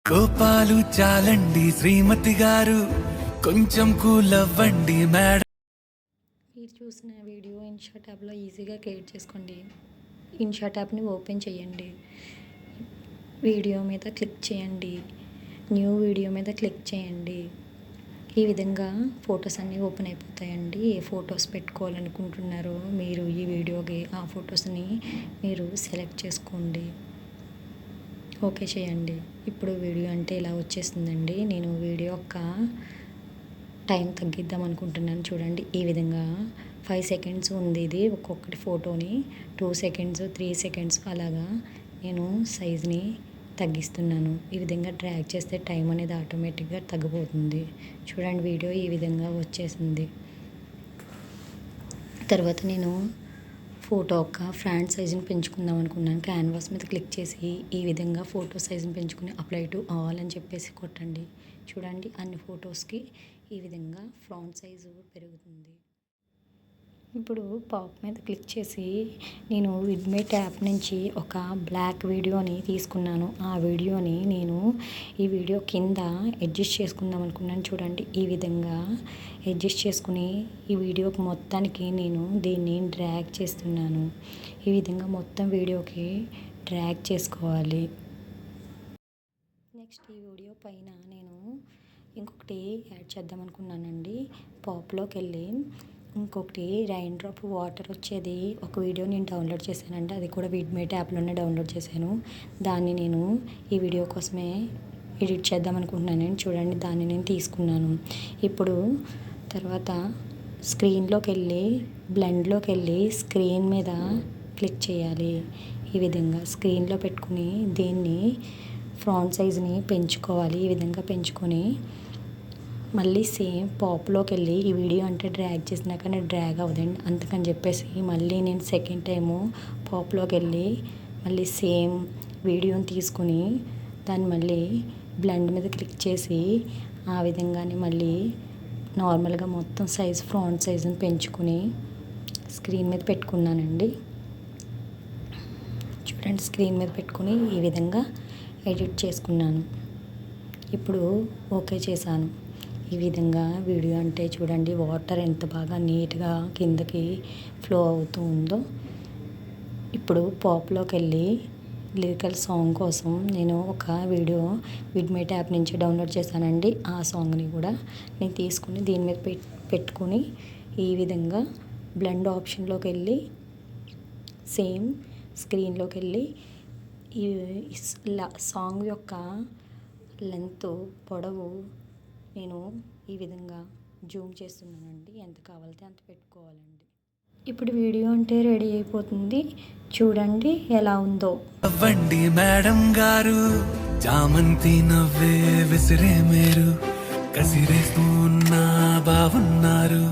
కోపాలు చాలండి శ్రీమతి గారు, కొంచెం కూల్ అవ్వండి మేడం. మీరు చూసిన వీడియో ఇన్షాట్ యాప్లో ఈజీగా క్రియేట్ చేసుకోండి. ఇన్షాట్ యాప్ని ఓపెన్ చేయండి. వీడియో మీద క్లిక్ చేయండి. న్యూ వీడియో మీద క్లిక్ చేయండి. ఈ విధంగా ఫొటోస్ అన్నీ ఓపెన్ అయిపోతాయండి. ఏ ఫొటోస్ పెట్టుకోవాలనుకుంటున్నారో మీరు ఈ వీడియోకి ఆ ఫొటోస్ని మీరు సెలెక్ట్ చేసుకోండి. ఓకే చేయండి. ఇప్పుడు వీడియో అంటే ఇలా వచ్చేస్తుందండి. నేను వీడియో యొక్క టైం తగ్గిద్దాం అనుకుంటున్నాను. చూడండి, ఈ విధంగా 5 సెకండ్స్ ఉంది. ఇది ఒక్కొక్కటి ఫోటోని 2 సెకండ్స్ 3 సెకండ్స్ అలాగా నేను సైజ్ని తగ్గిస్తున్నాను. ఈ విధంగా డ్రాగ్ చేస్తే టైం అనేది ఆటోమేటిక్గా తగ్గిపోతుంది. చూడండి, వీడియో ఈ విధంగా వచ్చేసింది. తర్వాత నేను ఫోటో యొక్క ఫ్రంట్ సైజుని పెంచుకుందాం అనుకున్నాను. క్యాన్వాస్ మీద క్లిక్ చేసి ఈ విధంగా ఫోటో సైజుని పెంచుకుని అప్లై టు ఆల్ అని చెప్పేసి కొట్టండి. చూడండి, అన్ని ఫొటోస్కి ఈ విధంగా ఫ్రంట్ సైజు పెరుగుతుంది. ఇప్పుడు పాప్ మీద క్లిక్ చేసి నేను విడ్మేట్ యాప్ నుంచి ఒక బ్లాక్ వీడియోని తీసుకున్నాను. ఆ వీడియోని నేను ఈ వీడియో కింద అడ్జస్ట్ చేసుకుందాం అనుకున్నాను. చూడండి, ఈ విధంగా అడ్జస్ట్ చేసుకుని ఈ వీడియోకి మొత్తానికి నేను దీన్ని డ్రాగ్ చేస్తున్నాను. ఈ విధంగా మొత్తం వీడియోకి డ్రాగ్ చేసుకోవాలి. నెక్స్ట్ ఈ వీడియో పైన నేను ఇంకొకటి యాడ్ చేద్దాం అనుకున్నానండి. పాప్లోకి వెళ్ళి ఇంకొకటి రైన్ డ్రాప్ వాటర్ వచ్చేది ఒక వీడియో నేను డౌన్లోడ్ చేశానండి. అది కూడా విడ్మేట్ యాప్లోనే డౌన్లోడ్ చేశాను. దాన్ని నేను ఈ వీడియో కోసమే ఎడిట్ చేద్దాం అనుకుంటున్నాను. చూడండి, దాన్ని నేను తీసుకున్నాను. ఇప్పుడు తర్వాత స్క్రీన్లోకి వెళ్ళి బ్లెండ్లోకి వెళ్ళి స్క్రీన్ మీద క్లిక్ చేయాలి. ఈ విధంగా స్క్రీన్లో పెట్టుకుని దీన్ని ఫ్రంట్ సైజ్ని పెంచుకోవాలి. ఈ విధంగా పెంచుకొని మళ్ళీ సేమ్ పాప్లోకి వెళ్ళి ఈ వీడియో అంటే డ్రాగ్ చేసినాక నేను డ్రాగ్ అవ్వదండి. అందుకని చెప్పేసి మళ్ళీ నేను సెకండ్ టైము పాప్లోకి వెళ్ళి మళ్ళీ సేమ్ వీడియోని తీసుకుని దాన్ని మళ్ళీ బ్లెండ్ మీద క్లిక్ చేసి ఆ విధంగానే మళ్ళీ నార్మల్గా మొత్తం సైజ్ ఫ్రంట్ సైజుని పెంచుకుని స్క్రీన్ మీద పెట్టుకున్నానండి. చూడండి, స్క్రీన్ మీద పెట్టుకుని ఈ విధంగా ఎడిట్ చేసుకున్నాను. ఇప్పుడు ఓకే చేశాను. ఈ విధంగా వీడియో అంటే చూడండి, వాటర్ ఎంత బాగా నీట్గా కిందకి ఫ్లో అవుతూ ఉందో. ఇప్పుడు పాప్లోకి వెళ్ళి లిరికల్ సాంగ్ కోసం నేను ఒక వీడియో విడ్మేట్ యాప్ నుంచి డౌన్లోడ్ చేశానండి. ఆ సాంగ్ని కూడా నేను తీసుకుని దీని మీద పెట్టుకుని ఈ విధంగా బ్లెండ్ ఆప్షన్లోకి వెళ్ళి సేమ్ స్క్రీన్లోకి వెళ్ళి ఈ సాంగ్ యొక్క లెంత్ పొడవు నేను ఈ విధంగా జూమ్ చేస్తున్నానండి. ఎంత కావాలితే అంత పెట్టుకోవాలండి. ఇప్పుడు వీడియో అంటే రెడీ అయిపోతుంది. చూడండి ఎలా ఉందో. అవ్వండి మేడం గారు, చామంతి నవ్వే విసిరే మీరు, కసిరేస్తూ బాగున్నారు.